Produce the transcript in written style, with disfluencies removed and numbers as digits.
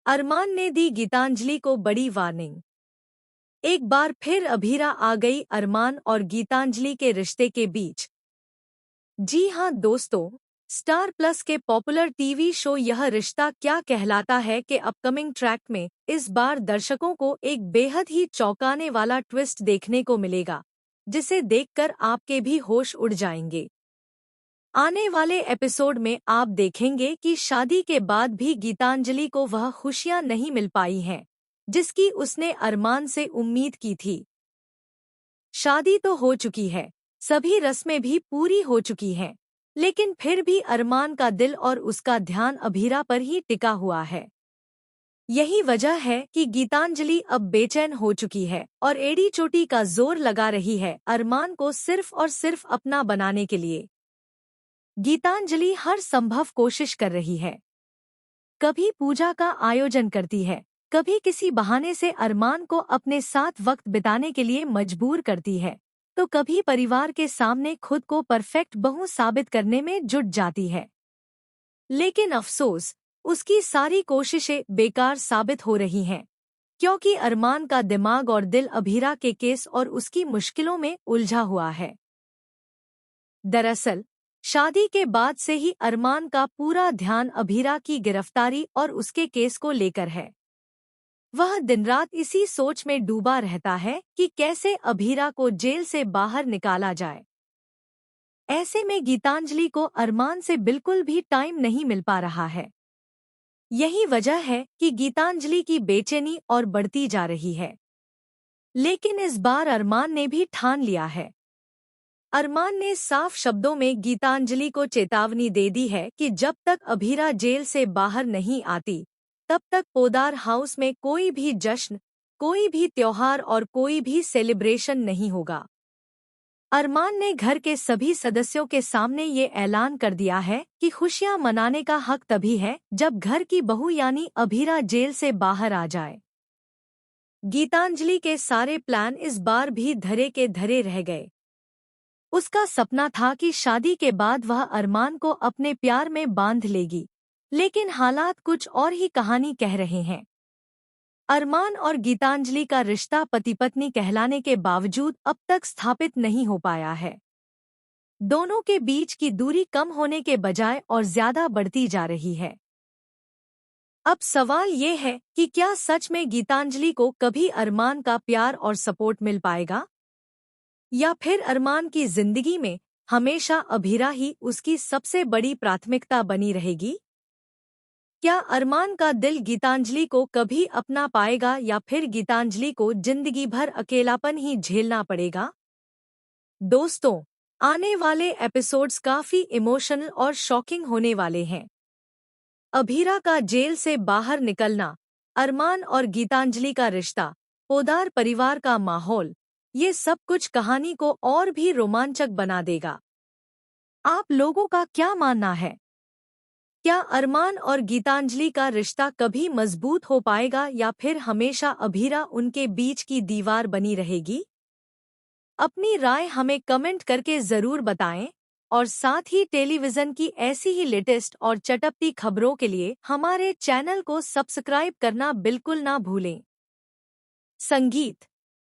अरमान ने दी गीतांजलि को बड़ी वार्निंग। एक बार फिर अभीरा आ गई अरमान और गीतांजलि के रिश्ते के बीच। जी हां दोस्तों, स्टार प्लस के पॉपुलर टीवी शो यह रिश्ता क्या कहलाता है के अपकमिंग ट्रैक में इस बार दर्शकों को एक बेहद ही चौंकाने वाला ट्विस्ट देखने को मिलेगा, जिसे देखकर आपके भी होश उड़ जाएंगे। आने वाले एपिसोड में आप देखेंगे कि शादी के बाद भी गीतांजलि को वह खुशियां नहीं मिल पाई हैं, जिसकी उसने अरमान से उम्मीद की थी। शादी तो हो चुकी है, सभी रस्में भी पूरी हो चुकी हैं, लेकिन फिर भी अरमान का दिल और उसका ध्यान अभीरा पर ही टिका हुआ है। यही वजह है कि गीतांजलि अब बेचैन हो चुकी है और एड़ी चोटी का जोर लगा रही है अरमान को सिर्फ और सिर्फ अपना बनाने के लिए। गीतांजलि हर संभव कोशिश कर रही है। कभी पूजा का आयोजन करती है, कभी किसी बहाने से अरमान को अपने साथ वक्त बिताने के लिए मजबूर करती है, तो कभी परिवार के सामने खुद को परफेक्ट बहू साबित करने में जुट जाती है। लेकिन अफसोस, उसकी सारी कोशिशें बेकार साबित हो रही हैं, क्योंकि अरमान का दिमाग और दिल अभीरा के केस और उसकी मुश्किलों में उलझा हुआ है। दरअसल, शादी के बाद से ही अरमान का पूरा ध्यान अभीरा की गिरफ्तारी और उसके केस को लेकर है। वह दिन रात इसी सोच में डूबा रहता है कि कैसे अभीरा को जेल से बाहर निकाला जाए। ऐसे में गीतांजलि को अरमान से बिल्कुल भी टाइम नहीं मिल पा रहा है। यही वजह है कि गीतांजलि की बेचैनी और बढ़ती जा रही है। लेकिन इस बार अरमान ने भी ठान लिया है। अरमान ने साफ शब्दों में गीतांजलि को चेतावनी दे दी है कि जब तक अभीरा जेल से बाहर नहीं आती, तब तक पोदार हाउस में कोई भी जश्न, कोई भी त्योहार और कोई भी सेलिब्रेशन नहीं होगा। अरमान ने घर के सभी सदस्यों के सामने ये ऐलान कर दिया है कि खुशियां मनाने का हक तभी है जब घर की बहू यानी अभीरा जेल से बाहर आ जाए। गीतांजलि के सारे प्लान इस बार भी धरे के धरे रह गए। उसका सपना था कि शादी के बाद वह अरमान को अपने प्यार में बांध लेगी, लेकिन हालात कुछ और ही कहानी कह रहे हैं। अरमान और गीतांजलि का रिश्ता पति पत्नी कहलाने के बावजूद अब तक स्थापित नहीं हो पाया है। दोनों के बीच की दूरी कम होने के बजाय और ज्यादा बढ़ती जा रही है। अब सवाल ये है कि क्या सच में गीतांजलि को कभी अरमान का प्यार और सपोर्ट मिल पाएगा, या फिर अरमान की जिंदगी में हमेशा अभीरा ही उसकी सबसे बड़ी प्राथमिकता बनी रहेगी? क्या अरमान का दिल गीतांजलि को कभी अपना पाएगा या फिर गीतांजलि को जिंदगी भर अकेलापन ही झेलना पड़ेगा? दोस्तों, आने वाले एपिसोड्स काफी इमोशनल और शॉकिंग होने वाले हैं। अभीरा का जेल से बाहर निकलना, अरमान और गीतांजलि का रिश्ता, पोदार परिवार का माहौल, ये सब कुछ कहानी को और भी रोमांचक बना देगा। आप लोगों का क्या मानना है? क्या अरमान और गीतांजलि का रिश्ता कभी मजबूत हो पाएगा या फिर हमेशा अभीरा उनके बीच की दीवार बनी रहेगी? अपनी राय हमें कमेंट करके जरूर बताएं और साथ ही टेलीविजन की ऐसी ही लेटेस्ट और चटपटी खबरों के लिए हमारे चैनल को सब्सक्राइब करना बिल्कुल ना भूलें। संगीत